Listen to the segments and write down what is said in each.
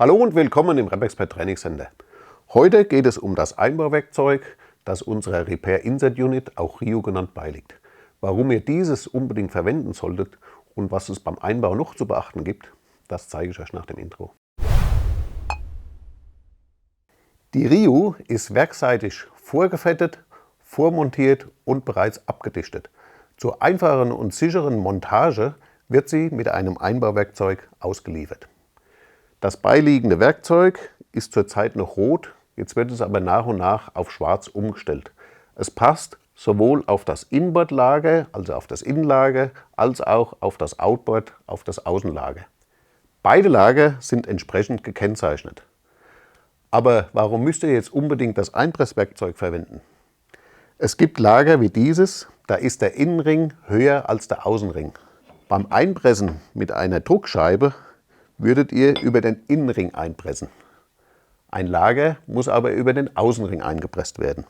Hallo und willkommen im Repexpert Trainingscenter. Heute geht es um das Einbauwerkzeug, das unserer Repair Insert Unit, auch RIU genannt, beiliegt. Warum ihr dieses unbedingt verwenden solltet und was es beim Einbau noch zu beachten gibt, das zeige ich euch nach dem Intro. Die RIU ist werksseitig vorgefettet, vormontiert und bereits abgedichtet. Zur einfachen und sicheren Montage wird sie mit einem Einbauwerkzeug ausgeliefert. Das beiliegende Werkzeug ist zurzeit noch rot, jetzt wird es aber nach und nach auf schwarz umgestellt. Es passt sowohl auf das Inboard-Lager, also auf das Innenlager, als auch auf das Outboard, auf das Außenlager. Beide Lager sind entsprechend gekennzeichnet. Aber warum müsst ihr jetzt unbedingt das Einpresswerkzeug verwenden? Es gibt Lager wie dieses, da ist der Innenring höher als der Außenring. Beim Einpressen mit einer Druckscheibe würdet ihr über den Innenring einpressen. Ein Lager muss aber über den Außenring eingepresst werden.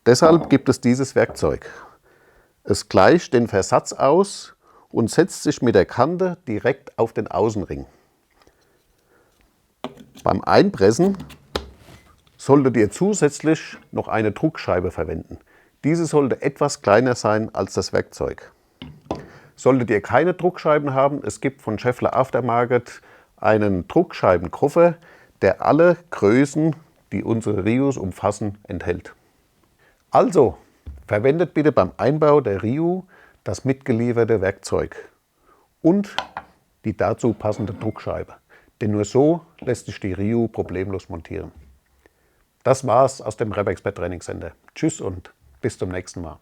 Deshalb gibt es dieses Werkzeug. Es gleicht den Versatz aus und setzt sich mit der Kante direkt auf den Außenring. Beim Einpressen solltet ihr zusätzlich noch eine Druckscheibe verwenden. Diese sollte etwas kleiner sein als das Werkzeug. Solltet ihr keine Druckscheiben haben, es gibt von Schaeffler Aftermarket einen Druckscheibenkoffer, der alle Größen, die unsere RIUs umfassen, enthält. Also, verwendet bitte beim Einbau der RIU das mitgelieferte Werkzeug und die dazu passende Druckscheibe. Denn nur so lässt sich die RIU problemlos montieren. Das war's aus dem Repexpert Trainingscenter. Tschüss und bis zum nächsten Mal.